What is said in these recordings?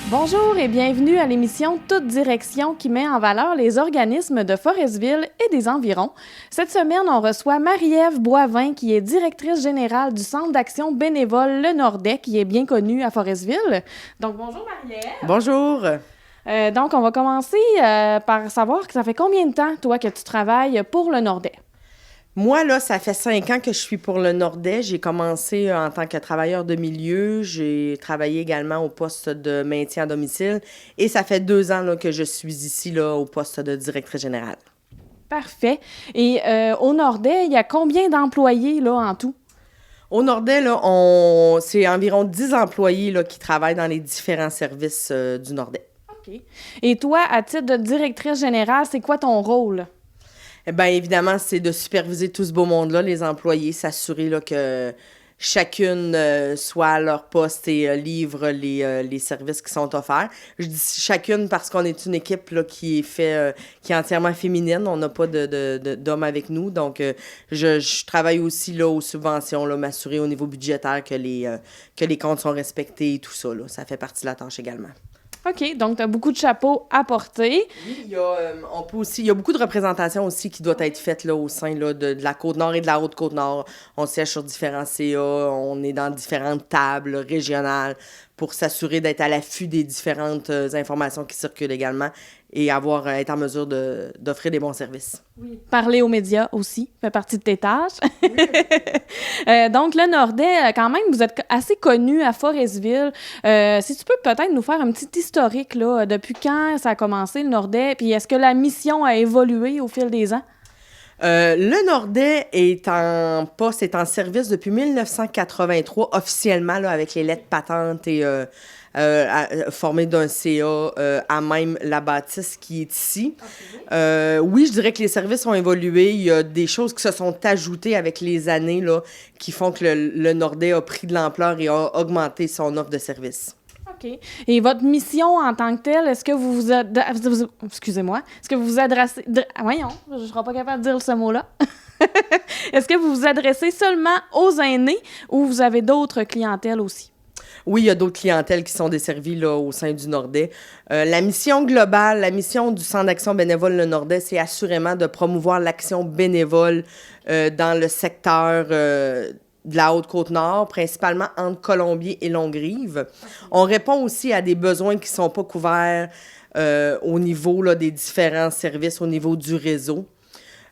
Bonjour et bienvenue à l'émission Toute direction qui met en valeur les organismes de Forestville et des environs. Cette semaine, on reçoit Marie-Ève Boivin qui est directrice générale du Centre d'action bénévole Le Nordais qui est bien connu à Forestville. Donc bonjour Marie-Ève. Bonjour. Donc on va commencer par savoir que ça fait combien de temps toi que tu travailles pour Le Nordais? Moi, là, ça fait 5 ans que je suis pour le Nordais. J'ai commencé en tant que travailleur de milieu. J'ai travaillé également au poste de maintien à domicile. Et ça fait 2 ans là, que je suis ici là, au poste de directrice générale. Parfait. Et au Nordais, il y a combien d'employés là, en tout? Au Nordais, là, c'est environ 10 employés là, qui travaillent dans les différents services du Nordais. OK. Et toi, à titre de directrice générale, c'est quoi ton rôle? Bien, évidemment, c'est de superviser tout ce beau monde-là, les employés, s'assurer là, que chacune soit à leur poste et livre les services qui sont offerts. Je dis chacune parce qu'on est une équipe là, qui est entièrement féminine. On n'a pas d'hommes avec nous. Donc, je travaille aussi là, aux subventions, là, m'assurer au niveau budgétaire que les comptes sont respectés et tout ça. Là. Ça fait partie de la tâche également. OK, donc tu as beaucoup de chapeaux à porter. Oui, il y a beaucoup de représentations aussi qui doivent être faites là, au sein là, de la Côte-Nord et de la Haute-Côte-Nord. On siège sur différents CA, on est dans différentes tables régionales pour s'assurer d'être à l'affût des différentes informations qui circulent également et être en mesure d'offrir des bons services. Oui. Parler aux médias aussi fait partie de tes tâches. Oui. Donc, le Nordais, quand même, vous êtes assez connu à Forestville. Si tu peux peut-être nous faire un petit historique, là, depuis quand ça a commencé, le Nordais, puis est-ce que la mission a évolué au fil des ans? Le Nordais est en service depuis 1983, officiellement, là, avec les lettres patentes et formé d'un CA à même la bâtisse qui est ici. Okay. Oui, je dirais que les services ont évolué. Il y a des choses qui se sont ajoutées avec les années là, qui font que le Nordais a pris de l'ampleur et a augmenté son offre de services. OK. Et votre mission en tant que telle, est-ce que excusez-moi, est-ce que vous vous adressez... Voyons, je ne serai pas capable de dire ce mot-là. Est-ce que vous vous adressez seulement aux aînés ou vous avez d'autres clientèles aussi? Oui, il y a d'autres clientèles qui sont desservies là, au sein du Nordais. La mission globale, la mission du Centre d'action bénévole Le Nordais, c'est assurément de promouvoir l'action bénévole dans le secteur de la Haute-Côte-Nord, principalement entre Colombier et Longue-Rive. On répond aussi à des besoins qui ne sont pas couverts au niveau là, des différents services, au niveau du réseau.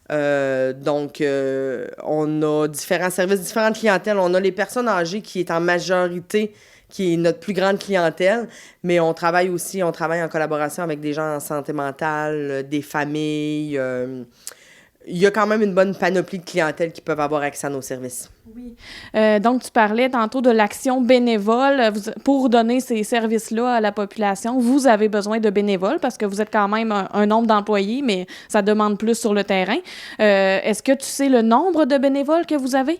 Donc, on a différents services, différentes clientèles. On a les personnes âgées qui est en majorité, qui est notre plus grande clientèle, mais on travaille en collaboration avec des gens en santé mentale, des familles. Il y a quand même une bonne panoplie de clientèle qui peuvent avoir accès à nos services. Oui. Donc, tu parlais tantôt de l'action bénévole. Pour donner ces services-là à la population, vous avez besoin de bénévoles parce que vous êtes quand même un nombre d'employés, mais ça demande plus sur le terrain. Est-ce que tu sais le nombre de bénévoles que vous avez?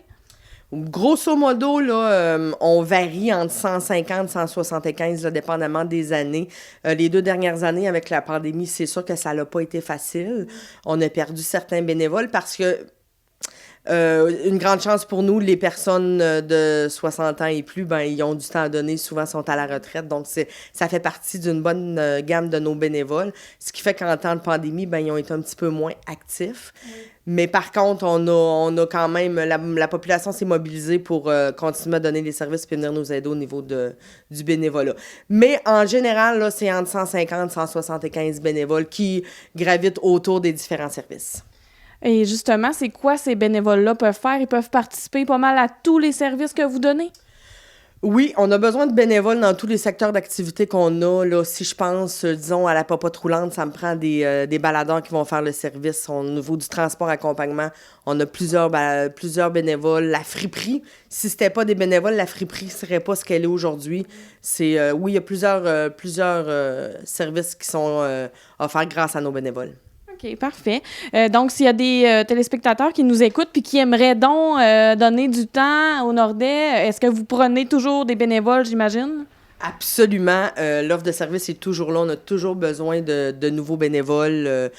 Grosso modo, là, on varie entre 150 et 175, là, dépendamment des années. Les 2 dernières années, avec la pandémie, c'est sûr que ça n'a pas été facile. On a perdu certains bénévoles parce que une grande chance pour nous, les personnes de 60 ans et plus, ben ils ont du temps à donner, souvent sont à la retraite, donc ça fait partie d'une bonne gamme de nos bénévoles, ce qui fait qu'en temps de pandémie, ben ils ont été un petit peu moins actifs. Oui. Mais par contre, on a quand même, la population s'est mobilisée pour continuer à donner les services et venir nous aider au niveau du bénévolat. Mais en général, là, c'est entre 150 et 175 bénévoles qui gravitent autour des différents services. Et justement, c'est quoi ces bénévoles-là peuvent faire? Ils peuvent participer pas mal à tous les services que vous donnez? Oui, on a besoin de bénévoles dans tous les secteurs d'activité qu'on a. Là, si je pense, disons, à la popote roulante, ça me prend des baladeurs qui vont faire le service. Au niveau du transport accompagnement, on a plusieurs bénévoles. La friperie, si c'était pas des bénévoles, la friperie serait pas ce qu'elle est aujourd'hui. Oui, il y a plusieurs services qui sont offerts grâce à nos bénévoles. OK, parfait. Donc, s'il y a des téléspectateurs qui nous écoutent puis qui aimeraient donc donner du temps au Nordais, est-ce que vous prenez toujours des bénévoles, j'imagine? Absolument. L'offre de service est toujours là. On a toujours besoin de nouveaux bénévoles.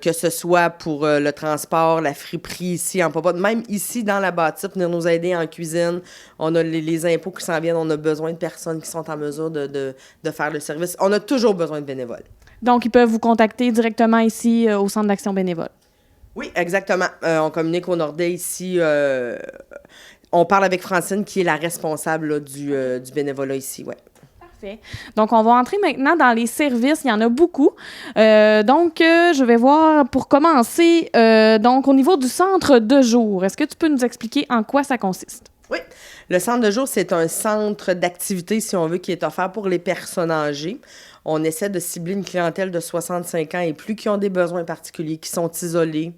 que ce soit pour le transport, la friperie ici en Popote, même ici dans la bâtisse, venir nous aider en cuisine. On a les impôts qui s'en viennent, on a besoin de personnes qui sont en mesure de faire le service. On a toujours besoin de bénévoles. Donc, ils peuvent vous contacter directement ici au Centre d'action bénévole. Oui, exactement. On communique au Nordais ici. On parle avec Francine, qui est la responsable là, du bénévolat ici, ouais. Parfait. Donc, on va entrer maintenant dans les services. Il y en a beaucoup. Je vais voir pour commencer. Donc, au niveau du centre de jour, est-ce que tu peux nous expliquer en quoi ça consiste? Oui. Le centre de jour, c'est un centre d'activité, si on veut, qui est offert pour les personnes âgées. On essaie de cibler une clientèle de 65 ans et plus qui ont des besoins particuliers, qui sont isolés,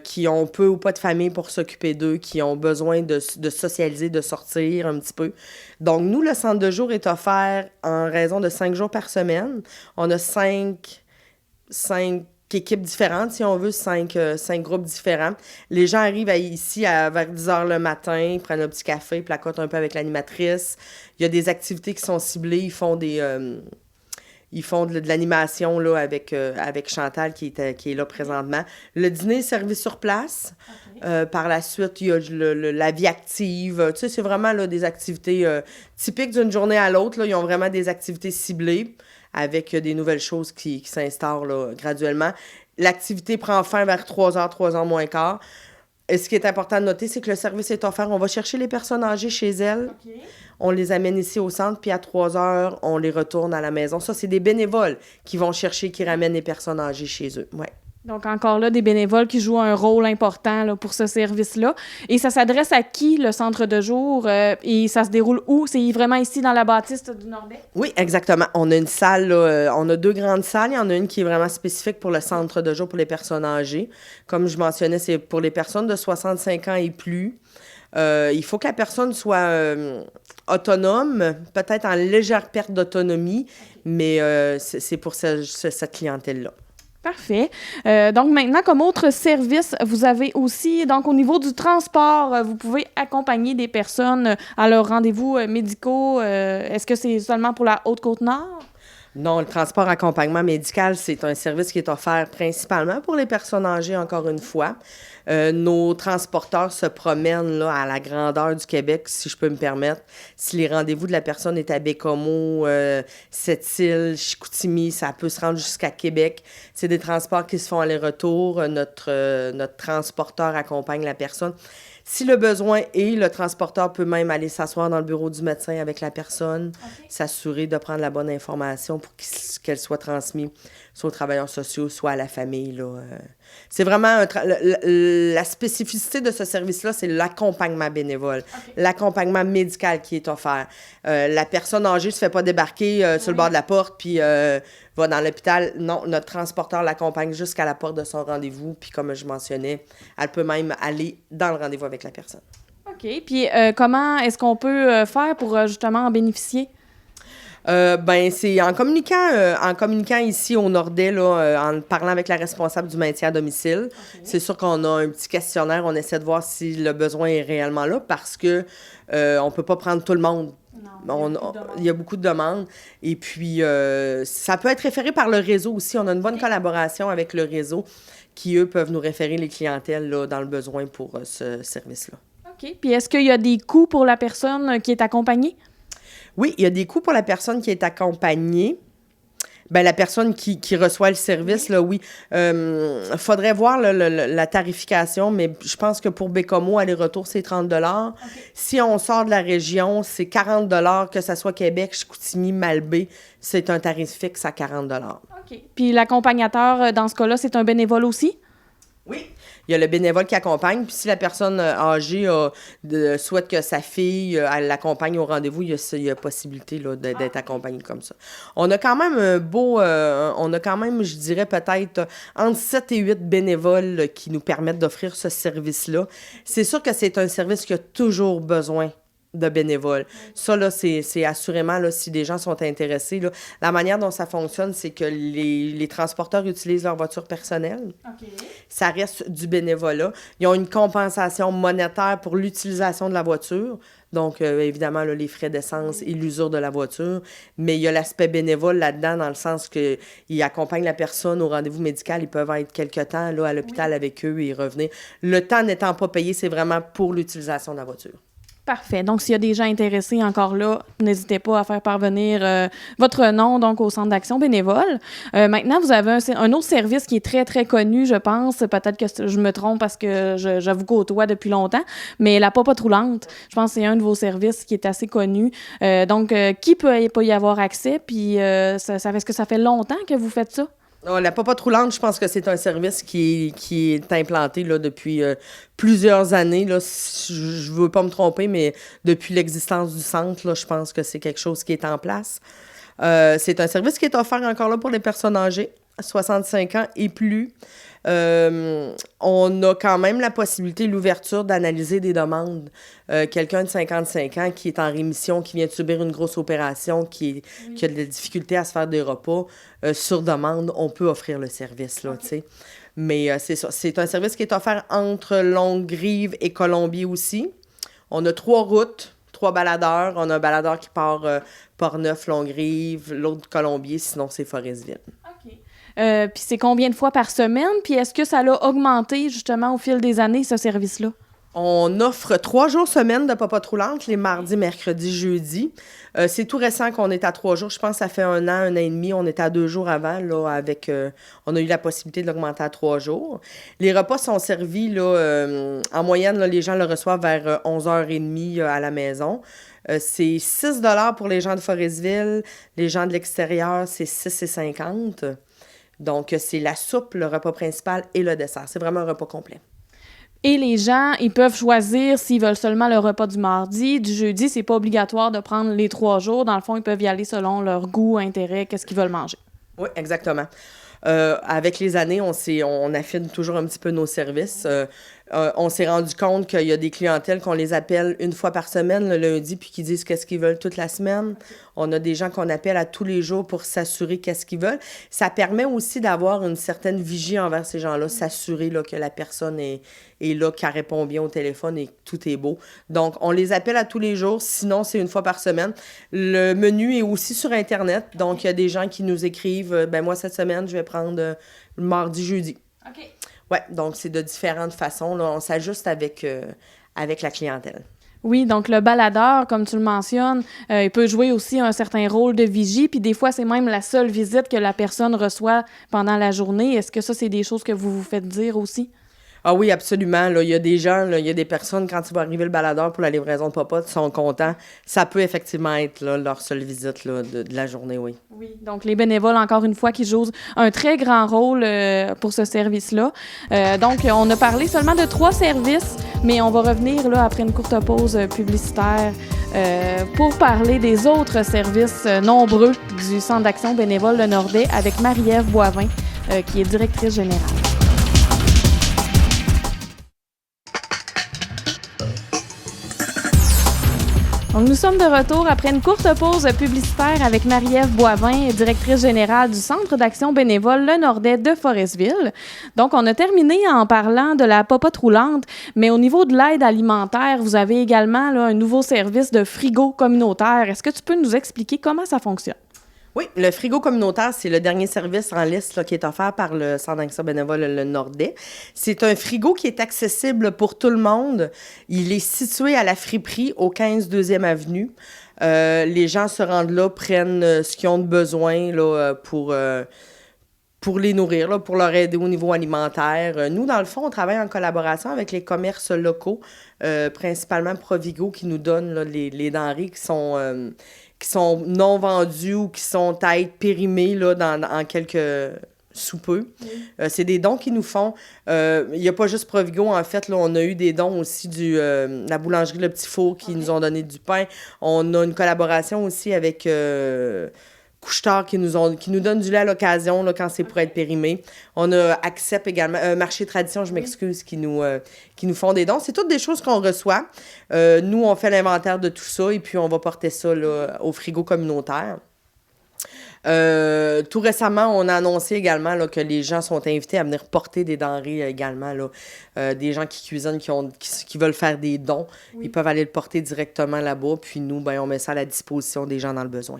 qui ont peu ou pas de famille pour s'occuper d'eux, qui ont besoin de socialiser, de sortir un petit peu. Donc, nous, le centre de jour est offert en raison de 5 jours par semaine. On a 5 équipes différentes, si on veut, 5 groupes différents. Les gens arrivent ici vers 10 heures le matin, ils prennent un petit café, placotent un peu avec l'animatrice. Il y a des activités qui sont ciblées, ils font de l'animation là, avec Chantal qui est là présentement. Le dîner est servi sur place. Okay. Par la suite, il y a la vie active. Tu sais, c'est vraiment là, des activités typiques d'une journée à l'autre. Là. Ils ont vraiment des activités ciblées avec des nouvelles choses qui s'instaurent là, graduellement. L'activité prend fin vers 3 heures moins quart. Et ce qui est important de noter, c'est que le service est offert. On va chercher les personnes âgées chez elles. Okay. On les amène ici au centre, puis à 3 heures, on les retourne à la maison. Ça, c'est des bénévoles qui vont chercher, qui ramènent les personnes âgées chez eux. Ouais. Donc, encore là, des bénévoles qui jouent un rôle important là, pour ce service-là. Et ça s'adresse à qui, le centre de jour? Et ça se déroule où? C'est vraiment ici, dans la bâtisse du Nordais? Oui, exactement. On a une salle, là, on a 2 grandes salles. Il y en a une qui est vraiment spécifique pour le centre de jour pour les personnes âgées. Comme je mentionnais, c'est pour les personnes de 65 ans et plus. Il faut que la personne soit autonome, peut-être en légère perte d'autonomie, mais c'est pour cette clientèle-là. Parfait. Donc maintenant, comme autre service, vous avez aussi, donc au niveau du transport, vous pouvez accompagner des personnes à leurs rendez-vous médicaux. Est-ce que c'est seulement pour la Haute-Côte-Nord? Non, le transport accompagnement médical, c'est un service qui est offert principalement pour les personnes âgées, encore une fois. Nos transporteurs se promènent là, à la grandeur du Québec, si je peux me permettre. Si les rendez-vous de la personne est à Bécomo, Sept-Îles, Chicoutimi, ça peut se rendre jusqu'à Québec. C'est des transports qui se font aller-retour. Notre transporteur accompagne la personne. Si le besoin est, le transporteur peut même aller s'asseoir dans le bureau du médecin avec la personne, okay. S'assurer de prendre la bonne information pour qu'elle soit transmise soit aux travailleurs sociaux, soit à la famille. Là. C'est vraiment la spécificité de ce service-là, c'est l'accompagnement bénévole, okay. L'accompagnement médical qui est offert. La personne âgée ne se fait pas débarquer sur le bord de la porte puis va dans l'hôpital. Non, notre transporteur l'accompagne jusqu'à la porte de son rendez-vous. Puis comme je mentionnais, elle peut même aller dans le rendez-vous avec la personne. OK. Puis comment est-ce qu'on peut faire pour justement en bénéficier? C'est en communiquant ici au Nordais, là, en parlant avec la responsable du maintien à domicile. Okay. C'est sûr qu'on a un petit questionnaire, on essaie de voir si le besoin est réellement là parce que on peut pas prendre tout le monde. Non, il y a beaucoup de demandes. Et puis, ça peut être référé par le réseau aussi. On a une bonne collaboration avec le réseau qui, eux, peuvent nous référer les clientèles là, dans le besoin pour ce service-là. OK. Puis, est-ce qu'il y a des coûts pour la personne qui est accompagnée? Oui, il y a des coûts pour la personne qui est accompagnée. Bien, la personne qui reçoit le service, là, oui. Faudrait voir la tarification, mais je pense que pour Bécomo, aller-retour, c'est 30 $. Okay. Si on sort de la région, c'est 40 $, que ce soit Québec, Chicoutimi, Malbaie, c'est un tarif fixe à 40 $. OK. Puis l'accompagnateur, dans ce cas-là, c'est un bénévole aussi? Oui. Il y a le bénévole qui accompagne. Puis si la personne âgée souhaite que sa fille elle l'accompagne au rendez-vous, il y a possibilité là, d'être accompagnée comme ça. On a quand même je dirais peut-être entre 7 et 8 bénévoles qui nous permettent d'offrir ce service-là. C'est sûr que c'est un service qui a toujours besoin de bénévoles. Ça, là, c'est assurément, là, si des gens sont intéressés, là, la manière dont ça fonctionne, c'est que les transporteurs utilisent leur voiture personnelle. OK. Ça reste du bénévolat. Ils ont une compensation monétaire pour l'utilisation de la voiture. Donc, évidemment, là, les frais d'essence et l'usure de la voiture. Mais il y a l'aspect bénévole là-dedans, dans le sens qu'ils accompagnent la personne au rendez-vous médical. Ils peuvent être quelque temps là, à l'hôpital avec eux et revenir. Le temps n'étant pas payé, c'est vraiment pour l'utilisation de la voiture. Parfait. Donc, s'il y a des gens intéressés encore là, n'hésitez pas à faire parvenir votre nom donc au Centre d'action bénévole. Maintenant, vous avez un autre service qui est très, très connu, je pense. Peut-être que je me trompe parce que je vous côtoie depuis longtemps, mais la Popote roulante, je pense que c'est un de vos services qui est assez connu. Donc, qui peut y avoir accès? Puis, est-ce que ça fait longtemps que vous faites ça? La Popote roulante, je pense que c'est un service qui est implanté là, depuis plusieurs années. Là, je ne veux pas me tromper, mais depuis l'existence du centre, là, je pense que c'est quelque chose qui est en place. C'est un service qui est offert encore là pour les personnes âgées, 65 ans et plus. On a quand même la possibilité, l'ouverture d'analyser des demandes. Quelqu'un de 55 ans qui est en rémission, qui vient de subir une grosse opération, qui a de la difficulté à se faire des repas, sur demande, on peut offrir le service, là, tu sais. Mais c'est ça. C'est un service qui est offert entre Longue-Rive et Colombier aussi. On a 3 routes, 3 baladeurs. On a un baladeur qui part Port-Neuf, Longue-Rive, l'autre Colombier, sinon c'est Forestville. OK. Puis c'est combien de fois par semaine? Puis est-ce que ça l'a augmenté justement au fil des années, ce service-là? On offre 3 jours semaine de Popote roulante, les mardis, mercredis, jeudis. C'est tout récent qu'on est à 3 jours. Je pense que ça fait 1 an et demi. On était à 2 jours avant, là, on a eu la possibilité de l'augmenter à 3 jours. Les repas sont servis, là, en moyenne, là, les gens le reçoivent vers 11h30 à la maison. C'est 6 $ pour les gens de Forestville. Les gens de l'extérieur, c'est 6,50 $. Donc, c'est la soupe, le repas principal et le dessert. C'est vraiment un repas complet. Et les gens, ils peuvent choisir s'ils veulent seulement le repas du mardi, du jeudi. C'est pas obligatoire de prendre les 3 jours. Dans le fond, ils peuvent y aller selon leur goût, intérêt, qu'est-ce qu'ils veulent manger. Oui, exactement. Avec les années, on affine toujours un petit peu nos services. On s'est rendu compte qu'il y a des clientèles qu'on les appelle une fois par semaine, le lundi, puis qui disent qu'est-ce qu'ils veulent toute la semaine. On a des gens qu'on appelle à tous les jours pour s'assurer qu'est-ce qu'ils veulent. Ça permet aussi d'avoir une certaine vigie envers ces gens-là, s'assurer là, que la personne est là, qu'elle répond bien au téléphone et que tout est beau. Donc, on les appelle à tous les jours, sinon c'est une fois par semaine. Le menu est aussi sur Internet, donc il y a des gens qui nous écrivent « Ben moi, cette semaine, je vais prendre le mardi, jeudi. » OK. Oui, donc c'est de différentes façons. Là, on s'ajuste avec la clientèle. Oui, donc le baladeur, comme tu le mentionnes, il peut jouer aussi un certain rôle de vigie, puis des fois, c'est même la seule visite que la personne reçoit pendant la journée. Est-ce que ça, c'est des choses que vous vous faites dire aussi? Ah oui, absolument. Là, il y a des gens, là, il y a des personnes, quand il va arriver le baladeur pour la livraison de popote, qui sont contents. Ça peut effectivement être là, leur seule visite là, de la journée, oui. Oui, donc les bénévoles, encore une fois, qui jouent un très grand rôle pour ce service-là. Donc, on a parlé seulement de 3 services, mais on va revenir là après une courte pause publicitaire pour parler des autres services nombreux du Centre d'action bénévole Le Nordais avec Marie-Ève Boivin, qui est directrice générale. Donc, nous sommes de retour après une courte pause publicitaire avec Marie-Ève Boivin, directrice générale du Centre d'action bénévole Le Nordais de Forestville. Donc, on a terminé en parlant de la popote roulante, mais au niveau de l'aide alimentaire, vous avez également là, un nouveau service de frigo communautaire. Est-ce que tu peux nous expliquer comment ça fonctionne? Oui, le frigo communautaire, c'est le dernier service en liste là, qui est offert par le Centre d'action bénévole Le Nordais. C'est un frigo qui est accessible pour tout le monde. Il est situé à la friperie au 15 2e Avenue. Les gens se rendent là, prennent ce qu'ils ont de besoin là, pour les nourrir, là, pour leur aider au niveau alimentaire. Nous, dans le fond, on travaille en collaboration avec les commerces locaux, principalement Provigo, qui nous donnent là, les denrées qui sont non vendus ou qui sont à être périmés là, en quelques sous peu. Oui. C'est des dons qu'ils nous font. Il n'y a pas juste Provigo, en fait. Là, on a eu des dons aussi la boulangerie Le Petit Four qui nous ont donné du pain. On a une collaboration aussi avec couche-tard qui nous donnent du lait à l'occasion là, quand c'est pour être périmé. On a Accept également, Marché Tradition, je m'excuse, qui nous font des dons. C'est toutes des choses qu'on reçoit. Nous, on fait l'inventaire de tout ça et puis on va porter ça là, au frigo communautaire. Tout récemment, on a annoncé également là, que les gens sont invités à venir porter des denrées également. Là. Des gens qui cuisinent, qui veulent faire des dons, ils peuvent aller le porter directement là-bas. Puis nous, ben, on met ça à la disposition des gens dans le besoin.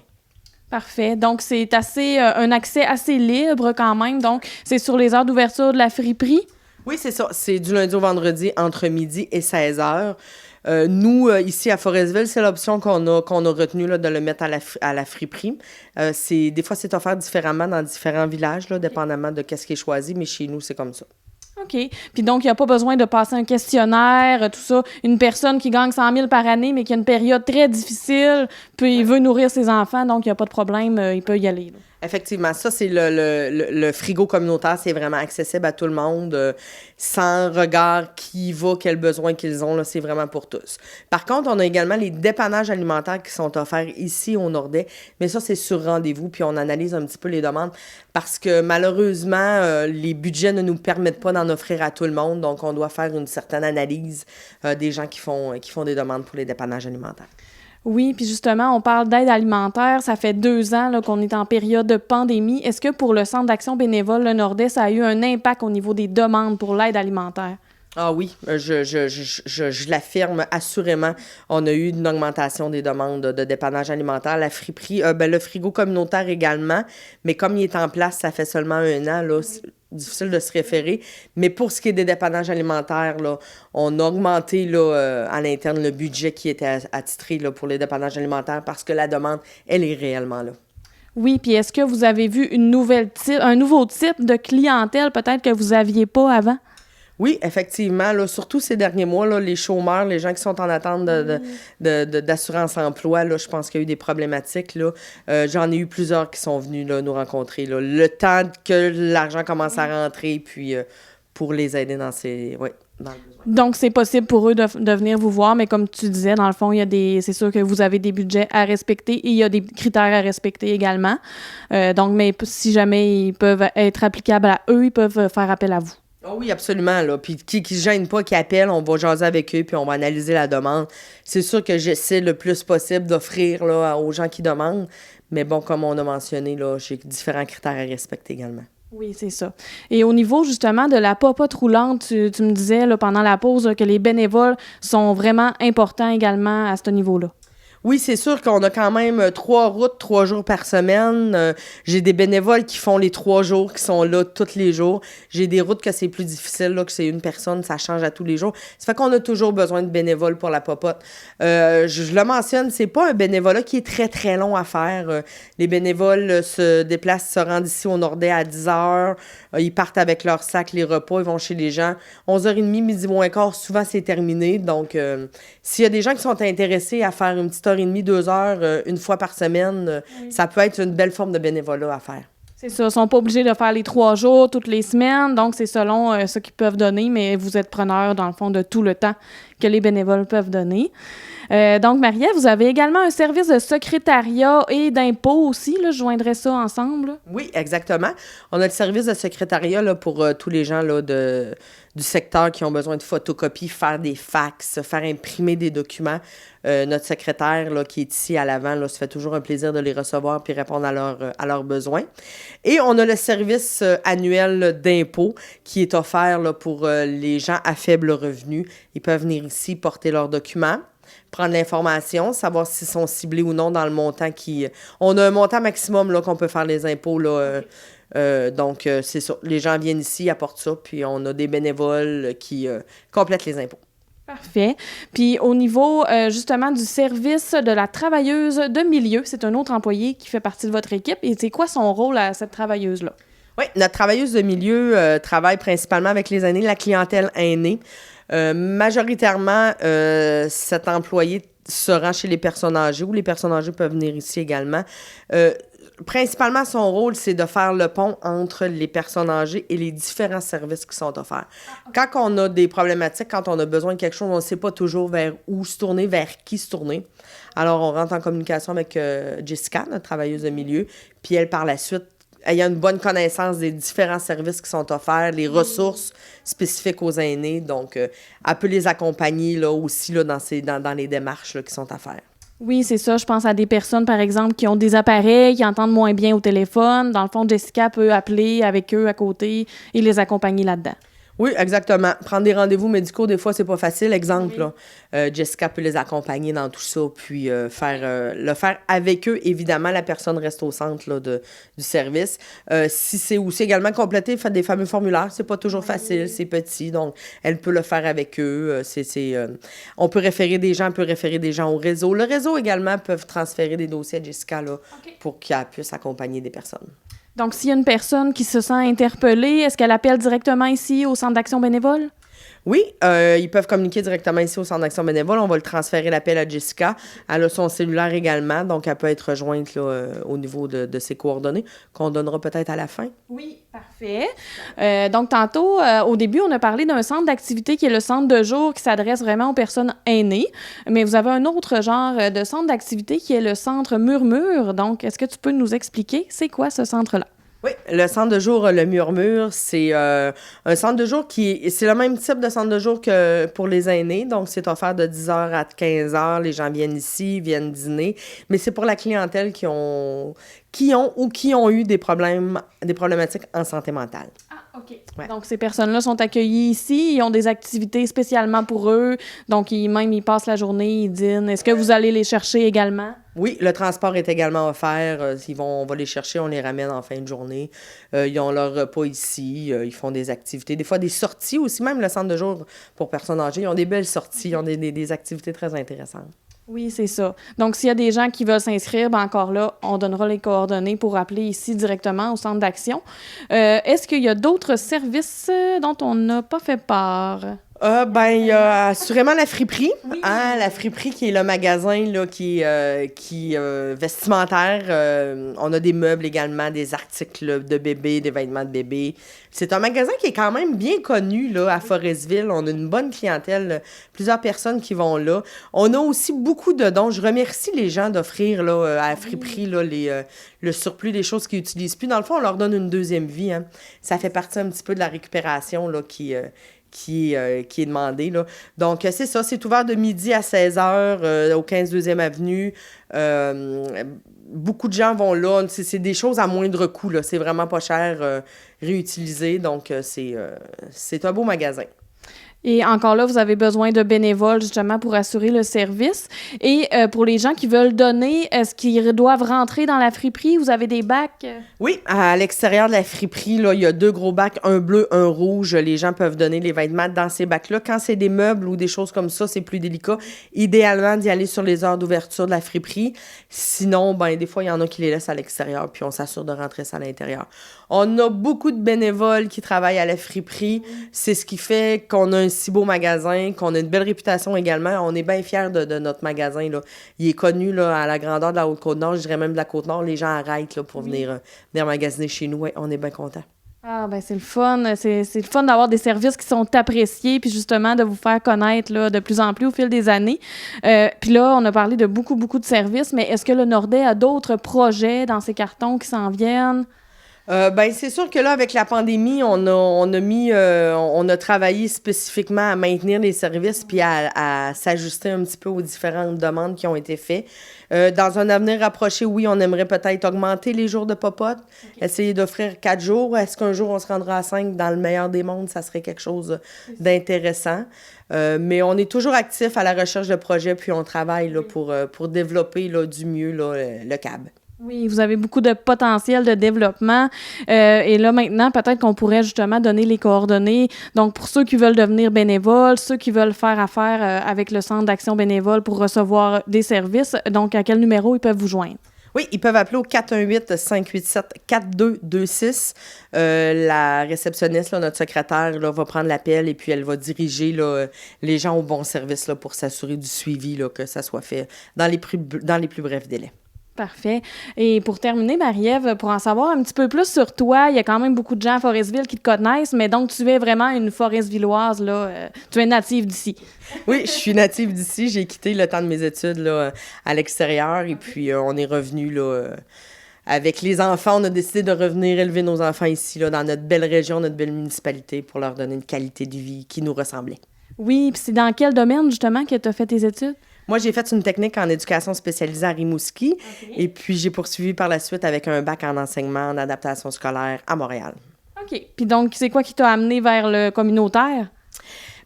Parfait. Donc, c'est un accès assez libre quand même. Donc, c'est sur les heures d'ouverture de la friperie? Oui, c'est ça. C'est du lundi au vendredi entre midi et 16h. Nous, ici à Forestville, c'est l'option qu'on a retenue là, de le mettre à la friperie. Des fois, c'est offert différemment dans différents villages, là, dépendamment de qu'est-ce qui est choisi, mais chez nous, c'est comme ça. OK. Puis donc, il n'y a pas besoin de passer un questionnaire, tout ça. Une personne qui gagne 100 000 par année, mais qui a une période très difficile, puis il veut nourrir ses enfants, donc il n'y a pas de problème, il peut y aller. Là. Effectivement, ça, c'est le frigo communautaire, c'est vraiment accessible à tout le monde, sans regard qui va, quels besoins qu'ils ont, là, c'est vraiment pour tous. Par contre, on a également les dépannages alimentaires qui sont offerts ici au Nordais, mais ça, c'est sur rendez-vous, puis on analyse un petit peu les demandes, parce que malheureusement, les budgets ne nous permettent pas d'en offrir à tout le monde, donc on doit faire une certaine analyse des gens qui font des demandes pour les dépannages alimentaires. Oui, puis justement, on parle d'aide alimentaire. Ça fait 2 ans là, qu'on est en période de pandémie. Est-ce que pour le Centre d'action bénévole Le Nordais, ça a eu un impact au niveau des demandes pour l'aide alimentaire? Ah oui, je l'affirme assurément. On a eu une augmentation des demandes de dépannage alimentaire. La friperie, le frigo communautaire également, mais comme il est en place, ça fait seulement 1 an, là, c'est difficile de se référer. Mais pour ce qui est des dépannages alimentaires, là, on a augmenté là, à l'interne le budget qui était attitré là, pour les dépannages alimentaires parce que la demande, elle est réellement là. Oui, puis est-ce que vous avez vu un nouveau type de clientèle peut-être que vous n'aviez pas avant? Oui, effectivement, là, surtout ces derniers mois, là, les chômeurs, les gens qui sont en attente d'assurance-emploi, là, je pense qu'il y a eu des problématiques. Là. J'en ai eu plusieurs qui sont venus là, nous rencontrer. Là. Le temps que l'argent commence à rentrer, puis pour les aider dans le besoin. Donc, c'est possible pour eux de venir vous voir, mais comme tu disais, dans le fond, c'est sûr que vous avez des budgets à respecter et il y a des critères à respecter également. Donc, mais si jamais ils peuvent être applicables à eux, ils peuvent faire appel à vous. Oh oui, absolument. Là. Puis qui se gêne pas, qui appelle, on va jaser avec eux, puis on va analyser la demande. C'est sûr que j'essaie le plus possible d'offrir là, aux gens qui demandent. Mais bon, comme on a mentionné, là, j'ai différents critères à respecter également. Oui, c'est ça. Et au niveau, justement, de la popote roulante, tu me disais là, pendant la pause là, que les bénévoles sont vraiment importants également à ce niveau-là. Oui, c'est sûr qu'on a quand même 3 routes, 3 jours par semaine. J'ai des bénévoles qui font les 3 jours, qui sont là tous les jours. J'ai des routes que c'est plus difficile, là, que c'est une personne, ça change à tous les jours. Ça fait qu'on a toujours besoin de bénévoles pour la popote. Je le mentionne, c'est pas un bénévolat qui est très, très long à faire. Les bénévoles se déplacent, se rendent ici au Nordais à 10h. Ils partent avec leur sac, les repas, ils vont chez les gens. 11h30, midi moins quart, souvent c'est terminé. Donc, s'il y a des gens qui sont intéressés à faire une petite heure et demie, 2 heures, une fois par semaine, ça peut être une belle forme de bénévolat à faire. C'est ça, ils ne sont pas obligés de faire les 3 jours, toutes les semaines, donc c'est selon ce qu'ils peuvent donner, mais vous êtes preneur, dans le fond, de tout le temps que les bénévoles peuvent donner. Donc, Marie-Ève, vous avez également un service de secrétariat et d'impôt aussi, là, je joindrais ça ensemble. Oui, exactement. On a le service de secrétariat là, pour tous les gens là, du secteur qui ont besoin de photocopies, faire des fax, faire imprimer des documents. Notre secrétaire là, qui est ici à l'avant, là, ça fait toujours un plaisir de les recevoir puis répondre à leurs besoins. Et on a le service annuel d'impôt qui est offert là, pour les gens à faible revenu. Ils peuvent venir ici porter leurs documents, prendre l'information, savoir s'ils sont ciblés ou non dans le montant qui... On a un montant maximum là, qu'on peut faire les impôts. Là, donc, c'est ça. Les gens viennent ici, apportent ça, puis on a des bénévoles qui complètent les impôts. Parfait. Puis au niveau, justement, du service de la travailleuse de milieu, c'est un autre employé qui fait partie de votre équipe. Et c'est quoi son rôle à cette travailleuse-là? Oui, notre travailleuse de milieu travaille principalement avec les aînés, la clientèle aînée. Majoritairement, cet employé se rend chez les personnes âgées ou les personnes âgées peuvent venir ici également. principalement, son rôle, c'est de faire le pont entre les personnes âgées et les différents services qui sont offerts. Quand on a des problématiques, quand on a besoin de quelque chose, on ne sait pas toujours vers où se tourner, vers qui se tourner. Alors, on rentre en communication avec Jessica, notre travailleuse de milieu, puis elle, par la suite, elle a une bonne connaissance des différents services qui sont offerts, les ressources spécifiques aux aînés. Donc, elle peut les accompagner là, aussi là, dans les démarches là, qui sont à faire. Oui, c'est ça. Je pense à des personnes, par exemple, qui ont des appareils, qui entendent moins bien au téléphone. Dans le fond, Jessica peut appeler avec eux à côté et les accompagner là-dedans. Oui, exactement. Prendre des rendez-vous médicaux, des fois, c'est pas facile. Exemple, là, Jessica peut les accompagner dans tout ça, puis le faire avec eux. Évidemment, la personne reste au centre là, du service. Si c'est aussi également complété, faire des fameux formulaires, c'est pas toujours facile, c'est petit, donc elle peut le faire avec eux. On peut référer des gens, au réseau. Le réseau également peut transférer des dossiers à Jessica là, pour qu'elle puisse accompagner des personnes. Donc, s'il y a une personne qui se sent interpellée, est-ce qu'elle appelle directement ici au Centre d'action bénévole? Oui, ils peuvent communiquer directement ici au Centre d'action bénévole. On va le transférer l'appel à Jessica. Elle a son cellulaire également, donc elle peut être rejointe là, au niveau de ses coordonnées, qu'on donnera peut-être à la fin. Oui, parfait. Donc, tantôt, au début, on a parlé d'un centre d'activité qui est le centre de jour qui s'adresse vraiment aux personnes aînées. Mais vous avez un autre genre de centre d'activité qui est le centre Murmure. Donc, est-ce que tu peux nous expliquer c'est quoi ce centre-là? Oui, le centre de jour, le Murmure, c'est un centre de jour c'est le même type de centre de jour que pour les aînés. Donc, c'est offert de 10h à 15h. Les gens viennent ici, viennent dîner. Mais c'est pour la clientèle qui ont eu des problématiques en santé mentale. Ah, OK. Ouais. Donc, ces personnes-là sont accueillies ici. Ils ont des activités spécialement pour eux. Donc, ils passent la journée, ils dînent. Est-ce que vous allez les chercher également? Oui, le transport est également offert. On va les chercher, on les ramène en fin de journée. Ils ont leur repas ici. Ils font des activités. Des fois, des sorties aussi. Même le centre de jour pour personnes âgées, ils ont des belles sorties. Ils ont des activités très intéressantes. Oui, c'est ça. Donc, s'il y a des gens qui veulent s'inscrire, ben encore là, on donnera les coordonnées pour appeler ici directement au centre d'action. Est-ce qu'il y a d'autres services dont on n'a pas fait part? Il y a assurément la friperie. Oui. Hein, la friperie qui est le magasin là, qui vestimentaire. On a des meubles également, des articles de bébé, des vêtements de bébé. C'est un magasin qui est quand même bien connu là, à Forestville. On a une bonne clientèle, plusieurs personnes qui vont là. On a aussi beaucoup de dons. Je remercie les gens d'offrir là, à la friperie là, le surplus des choses qu'ils n'utilisent plus. Dans le fond, on leur donne une deuxième vie. Hein. Ça fait partie un petit peu de la récupération là, qui est demandé. Là. Donc, c'est ça. C'est ouvert de midi à 16h au 15 2e Avenue. Beaucoup de gens vont là. C'est des choses à moindre coût. Là. C'est vraiment pas cher réutilisé. Donc, c'est un beau magasin. Et encore là, vous avez besoin de bénévoles justement pour assurer le service. Et pour les gens qui veulent donner, est-ce qu'ils doivent rentrer dans la friperie? Vous avez des bacs? Oui, à l'extérieur de la friperie, là, il y a 2 gros bacs, un bleu, un rouge. Les gens peuvent donner les vêtements dans ces bacs-là. Quand c'est des meubles ou des choses comme ça, c'est plus délicat. Idéalement, d'y aller sur les heures d'ouverture de la friperie. Sinon, des fois, il y en a qui les laissent à l'extérieur, puis on s'assure de rentrer ça à l'intérieur. On a beaucoup de bénévoles qui travaillent à la friperie. C'est ce qui fait qu'on a un si beau magasin, qu'on a une belle réputation également. On est bien fiers de notre magasin. Là. Il est connu là, à la grandeur de la Haute-Côte-Nord, je dirais même de la Côte-Nord. Les gens arrêtent là, pour venir magasiner chez nous. Ouais, on est bien contents. Ah, c'est le fun. C'est le fun d'avoir des services qui sont appréciés, puis justement de vous faire connaître là, de plus en plus au fil des années. Puis là, on a parlé de beaucoup, beaucoup de services, mais est-ce que le Nordais a d'autres projets dans ses cartons qui s'en viennent? C'est sûr que là, avec la pandémie, on a travaillé spécifiquement à maintenir les services puis à s'ajuster un petit peu aux différentes demandes qui ont été faites. Dans un avenir rapproché, oui, on aimerait peut-être augmenter les jours de popote, essayer d'offrir 4 jours. Est-ce qu'un jour, on se rendra à 5? Dans le meilleur des mondes, ça serait quelque chose d'intéressant. Mais on est toujours actif à la recherche de projets, puis on travaille là, pour développer là, du mieux là, le CAB. Oui, vous avez beaucoup de potentiel de développement. Et là, maintenant, peut-être qu'on pourrait justement donner les coordonnées. Donc, pour ceux qui veulent devenir bénévoles, ceux qui veulent faire affaire avec le Centre d'action bénévole pour recevoir des services, donc à quel numéro ils peuvent vous joindre? Oui, ils peuvent appeler au 418-587-4226. La réceptionniste, là, notre secrétaire, là, va prendre l'appel et puis elle va diriger là, les gens au bon service là, pour s'assurer du suivi, là, que ça soit fait dans les plus brefs délais. Parfait. Et pour terminer, Marie-Ève, pour en savoir un petit peu plus sur toi, il y a quand même beaucoup de gens à Forestville qui te connaissent, mais donc tu es vraiment une Foresvilloise, là. Tu es native d'ici. Oui, je suis native d'ici. J'ai quitté le temps de mes études là, à l'extérieur et puis on est revenu là, avec les enfants. On a décidé de revenir élever nos enfants ici, là, dans notre belle région, notre belle municipalité, pour leur donner une qualité de vie qui nous ressemblait. Oui, puis c'est dans quel domaine, justement, que tu as fait tes études? Moi, j'ai fait une technique en éducation spécialisée à Rimouski. Okay. Et puis, j'ai poursuivi par la suite avec un bac en enseignement en adaptation scolaire à Montréal. OK. Puis donc, c'est quoi qui t'a amené vers le communautaire?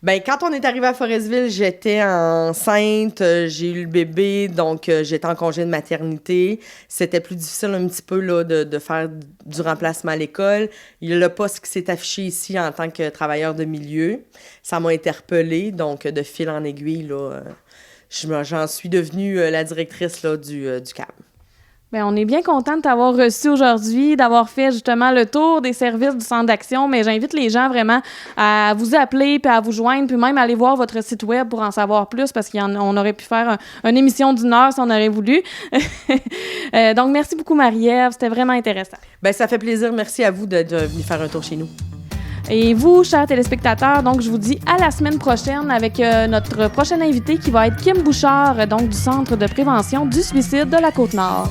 Bien, quand on est arrivé à Forestville, j'étais enceinte, j'ai eu le bébé, donc j'étais en congé de maternité. C'était plus difficile un petit peu là, de faire du remplacement à l'école. Il y a le poste qui s'est affiché ici en tant que travailleur de milieu. Ça m'a interpellée, donc de fil en aiguille, là, j'en suis devenue la directrice là, du CAB. Bien, on est bien content de t'avoir reçu aujourd'hui, d'avoir fait justement le tour des services du Centre d'action, mais j'invite les gens vraiment à vous appeler puis à vous joindre, puis même aller voir votre site web pour en savoir plus, parce qu'on aurait pu faire une émission d'1 heure si on aurait voulu. Donc, merci beaucoup, Marie-Ève. C'était vraiment intéressant. Bien, ça fait plaisir. Merci à vous d'être venu faire un tour chez nous. Et vous, chers téléspectateurs, donc je vous dis à la semaine prochaine avec notre prochain invité qui va être Kim Bouchard, donc du Centre de prévention du suicide de la Côte-Nord.